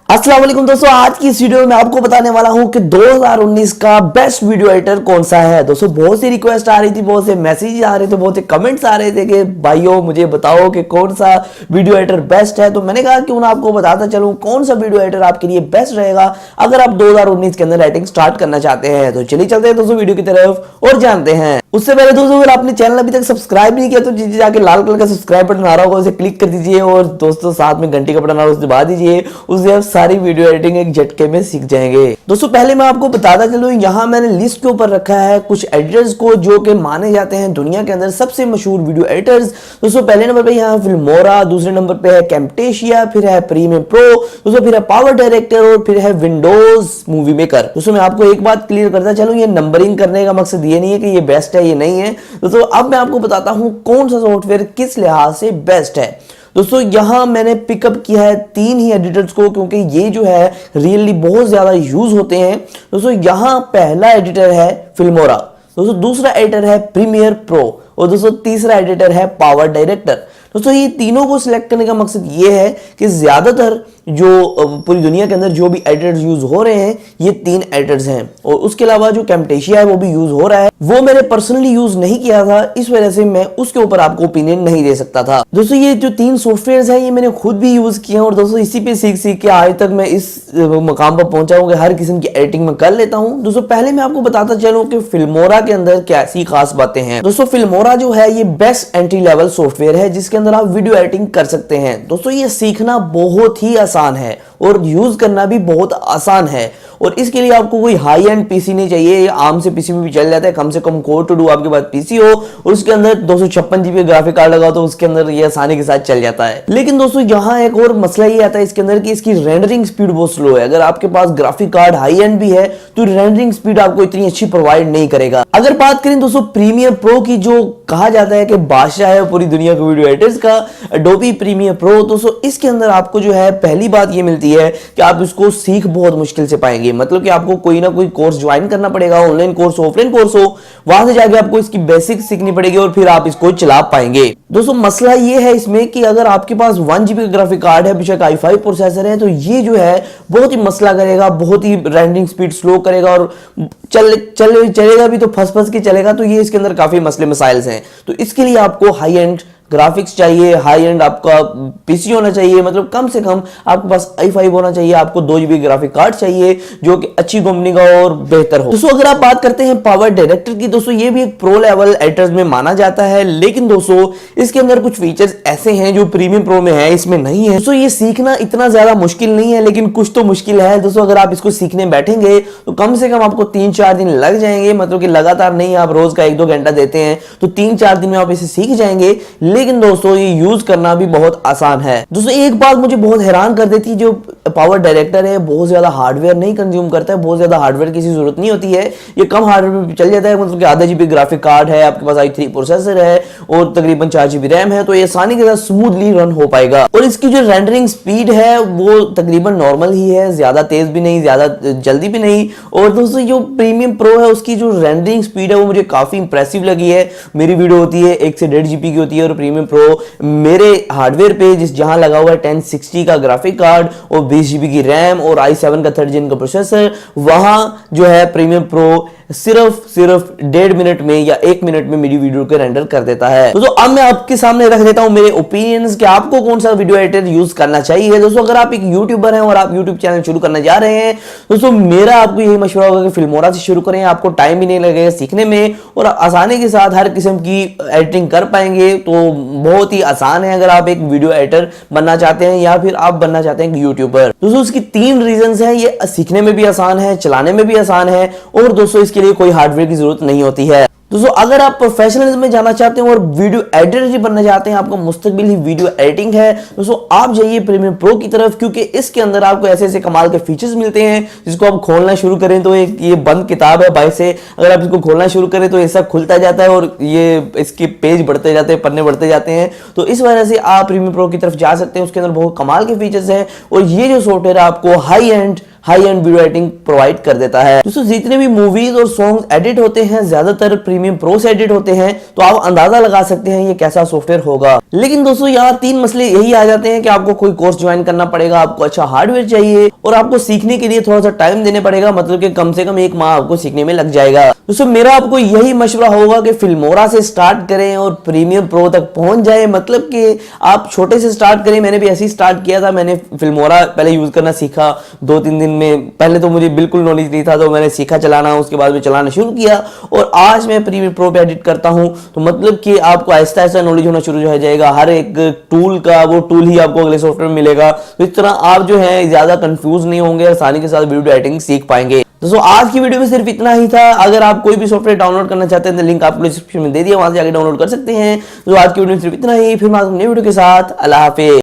अस्सलाम वालेकुम दोस्तों, आज की इस वीडियो में आपको बताने वाला हूं कि 2019 का बेस्ट वीडियो एडिटर कौन सा है। दोस्तों बहुत सी रिक्वेस्ट आ रही थी, बहुत से मैसेज आ रहे थे, बहुत से कमेंट्स आ रहे थे कि भाइयों मुझे बताओ कि कौन सा वीडियो एडिटर बेस्ट है। तो मैंने कहा क्यों ना आपको बताता चलूं कौन सा वीडियो एडिटर आपके लिए बेस्ट रहेगा अगर आप 2019 के अंदर एडिटिंग स्टार्ट करना चाहते हैं। तो चलिए चलते हैं दोस्तों वीडियो की तरफ और जानते हैं। उससे पहले दोस्तों अगर आपने चैनल अभी तक सब्सक्राइब नहीं किया तो जाके लाल कलर का सब्सक्राइब बटन आ रहा होगा, उसे क्लिक कर दीजिए और दोस्तों साथ में घंटी का बटन आ रहा है उसे दबा दीजिए। उससे आप सारी वीडियो एडिटिंग एक झटके में सीख जाएंगे। दोस्तों पहले मैं आपको बताता चलूं, यहाँ मैंने लिस्ट के ऊपर रखा है कुछ एडिटर्स को जो कि माने जाते हैं दुनिया के अंदर सबसे मशहूर वीडियो एडिटर्स। दोस्तों पहले नंबर पे यहाँ फिल्मोरा, दूसरे नंबर पे है कैमटेशिया, फिर है प्रीमियर प्रो, दोस्तों फिर है पावर डायरेक्टर और फिर है विंडोज मूवी मेकर। दोस्तों मैं आपको एक बात क्लियर करता चलूं, ये नंबरिंग करने का मकसद ये नहीं है कि ये बेस्ट है ये नहीं है। दोस्तों अब मैं आपको बताता हूं कौन सा सॉफ्टवेयर किस लिहाज से बेस्ट है। दोस्तों यहां मैंने पिकअप किया है 3 ही एडिटर्स को क्योंकि ये जो है रियली बहुत ज्यादा यूज होते हैं। दोस्तों यहां पहला एडिटर है फिल्मोरा, दोस्तों दूसरा एडिटर है प्रीमियर प्रो और दोस्तों तीसरा एडिटर है पावर डायरेक्टर। दोस्तों ये तीनों को सिलेक्ट करने का मकसद ये है कि ज्यादातर जो पूरी दुनिया के अंदर जो भी एडिटर्स यूज हो रहे हैं ये 3 एडिटर्स हैं और उसके अलावा जो कैमटेशिया है वो भी यूज हो रहा है, वो मैंने पर्सनली यूज नहीं किया था, इस वजह से मैं उसके ऊपर आपको ओपिनियन नहीं दे सकता था। दोस्तों ये जो 3 सॉफ्टवेयर हैं ये मैंने खुद भी यूज किए हैं और दोस्तों इसी पे सीख सीख के आज तक मैं इस मकाम पर पहुंचा हूं कि हर किस्म की एडिटिंग में कर लेता हूं। दोस्तों पहले मैं आपको बताता चलूं कि फिल्मोरा के अंदर कैसी खास बातें हैं। दोस्तों फिल्मोरा जो है ये बेस्ट एंट्री लेवल सॉफ्टवेयर है जिसके अंदर आप वीडियो एडिटिंग कर सकते हैं। दोस्तों ये सीखना बहुत ही आसान है और यूज करना भी बहुत आसान है और इसके लिए आपको कोई हाई एंड पीसी नहीं चाहिए, आम से पीसी में भी चल जाता है। कम से कम कोर टू डू आपके पास पीसी हो और उसके अंदर 256 जीबी ग्राफिक कार्ड लगाओ तो उसके अंदर ये आसानी के साथ चल जाता है। लेकिन दोस्तों यहाँ एक और मसला ये आता है इसके अंदर कि इसकी रेंडरिंग स्पीड बहुत स्लो है। अगर आपके पास ग्राफिक कार्ड हाई एंड भी है तो रेंडरिंग स्पीड आपको इतनी अच्छी प्रोवाइड नहीं करेगा। अगर बात करें दोस्तों प्रीमियर प्रो की, जो कहा जाता है कि बादशाह है पूरी दुनिया के वीडियो एडिटर्स का, एडोबी प्रीमियर प्रो, दोस्तों इसके अंदर आपको जो है पहली बात ये मिलती है कि आप इसको सीख बहुत मुश्किल से पाएंगे। मतलब कि आपको कोई ना कोई कोर्स ज्वाइन करना पड़ेगा, ऑनलाइन कोर्स हो ऑफलाइन कोर्स हो, वहां से जाके आपको इसकी बेसिक सीखनी पड़ेगी और फिर आप इसको चला पाएंगे। दोस्तों मसला ये है इसमें कि अगर आपके पास 1 जीबी का ग्राफिक कार्ड है, बेशक i5 प्रोसेसर है, तो ये जो है बहुत ही मसला करेगा, बहुत ही रेंडरिंग स्पीड स्लो करेगा और चलेगा भी तो फंस के चलेगा। तो ये इसके अंदर काफी मसले मसाइल्स हैं। तो इसके लिए आपको हाई एंड ग्राफिक्स चाहिए, हाई एंड आपका पीसी होना चाहिए, मतलब कम से कम आपके पास i5 होना चाहिए, आपको 2 जीबी ग्राफिक कार्ड चाहिए जो कि अच्छी कंपनी का और बेहतर हो। दोस्तों अगर आप बात करते हैं पावर डायरेक्टर की, दोस्तों ये भी एक प्रो लेवल एडिटर्स में माना जाता है, लेकिन दोस्तों इसके अंदर कुछ फीचर्स ऐसे हैं जो प्रीमियम प्रो में है इसमें नहीं है। दोस्तों ये सीखना इतना ज्यादा मुश्किल नहीं है, लेकिन कुछ तो मुश्किल है। दोस्तों अगर आप इसको सीखने बैठेंगे तो कम से कम आपको 3-4 दिन लग जाएंगे, मतलब कि लगातार नहीं, आप रोज का 1-2 घंटा देते हैं तो 3-4 दिन में आप इसे सीख जाएंगे। लेकिन दोस्तों ये यूज करना भी बहुत आसान है। दोस्तों एक बात मुझे बहुत हैरान कर देती है, जो पावर डायरेक्टर है बहुत ज्यादा हार्डवेयर नहीं कंज्यूम करता है, बहुत ज्यादा हार्डवेयर की जरूरत नहीं होती है, ये कम हार्डवेयर में चल जाता है। मतलब कि आधा जीबी ग्राफिक कार्ड है, आपके पास i3 प्रोसेसर है और तकरीबन 4 जीबी रैम है, तो ये आसानी के साथ स्मूथली रन हो पाएगा। और इसकी जो रेंडरिंग स्पीड है वो तकरीबन नॉर्मल ही है, ज्यादा तेज भी नहीं, ज्यादा जल्दी भी नहीं। और दोस्तों जो प्रीमियम प्रो है उसकी जो रेंडरिंग स्पीड है वो मुझे काफी इंप्रेसिव लगी है। मेरी वीडियो होती है 1 से 1.5 जीबी की होती है और प्रीमियम प्रो मेरे हार्डवेयर पे जहां लगा हुआ है 1060 का ग्राफिक कार्ड और 20 जीबी की रैम और i7 का 3rd जेन का प्रोसेसर, वहां जो है प्रीमियम प्रो सिर्फ 1.5 मिनट में या 1 मिनट में मेरी वीडियो को रेंडर कर देता है। दोस्तों अब मैं आपके सामने रख देता हूं मेरे ओपिनियंस कि आपको कौन सा वीडियो एडिटर यूज करना चाहिए। दोस्तों अगर आप एक यूट्यूबर हैं और आप यूट्यूब चैनल शुरू करने जा रहे हैं, दोस्तों मेरा आपको यही मशवरा होगा कि फिल्मोरा से शुरू करें, आपको टाइम भी नहीं लगेगा सीखने में और आसानी के साथ हर किस्म की एडिटिंग कर पाएंगे। तो बहुत ही आसान है अगर आप एक वीडियो एडिटर बनना चाहते हैं या फिर आप बनना चाहते हैं यूट्यूबर। दोस्तों उसकी 3 रीजंस हैं, ये सीखने में भी आसान है, चलाने में भी आसान है और दोस्तों इसके लिए कोई हार्डवेयर की जरूरत नहीं होती है। दोस्तों अगर आप प्रोफेशनलिज्म में जाना चाहते हैं और वीडियो एडिटर ही बनना चाहते हैं, आपका मुस्तकबिल ही वीडियो एडिटिंग है, दोस्तों आप जाइए प्रीमियर प्रो की तरफ, क्योंकि इसके अंदर आपको ऐसे ऐसे कमाल के फीचर्स मिलते हैं जिसको आप खोलना शुरू करें तो एक ये बंद किताब है बाहर से, अगर आप इसको खोलना शुरू करें तो ये सब खुलता जाता है और ये इसके पेज बढ़ते जाते हैं, पन्ने बढ़ते जाते हैं। तो इस वजह से आप प्रीमियर प्रो की तरफ जा सकते हैं, उसके अंदर बहुत कमाल के फीचर्स हैं और ये जो सॉफ्टवेयर आपको high and high and video editing provide कर देता है। दोस्तों जितने भी मूवीज और सॉन्ग एडिट होते हैं ज्यादातर प्रीमियम प्रो से एडिट होते हैं, तो आप अंदाजा लगा सकते हैं ये कैसा सॉफ्टवेयर होगा। लेकिन दोस्तों यहाँ 3 मसले यही आ जाते हैं कि आपको कोई कोर्स ज्वाइन करना पड़ेगा, आपको अच्छा हार्डवेयर चाहिए और आपको सीखने के लिए थोड़ा सा टाइम देने पड़ेगा, मतलब कि कम से कम 1 माह आपको सीखने में लग जाएगा। दोस्तों मेरा आपको यही मशवरा होगा कि फिल्मोरा से स्टार्ट करें और प्रीमियम प्रो तक पहुंच जाए, मतलब कि आप छोटे से स्टार्ट करें। मैंने भी ऐसे ही स्टार्ट किया था, मैंने फिल्मोरा पहले यूज करना सीखा 2-3 दिन में। पहले तो मुझे बिल्कुल नॉलेज नहीं था, तो मैंने सीखा चलाना, उसके बाद में चलाना शुरू किया और आज मैं प्रीमियर प्रो पे एडिट करता हूं। तो मतलब कि आपको ऐसा ऐसा नॉलेज होना शुरू हो जाएगा, हर एक टूल का वो टूल ही आपको अगले सॉफ्टवेयर में मिलेगा। तो इस तरह आप जो है ज्यादा कंफ्यूज नहीं होंगे, आसानी के साथ वीडियो एडिटिंग सीख पाएंगे। दोस्तों आज की वीडियो में सिर्फ इतना ही था। अगर आप कोई भी सॉफ्टवेयर डाउनलोड करना चाहते हैं तो लिंक आपको डिस्क्रिप्शन में दे दिया, वहां से जाकर डाउनलोड कर सकते हैं। तो आज की वीडियो में सिर्फ इतना ही, फिर मैं नई वीडियो के साथ, अल्लाह हाफिज़।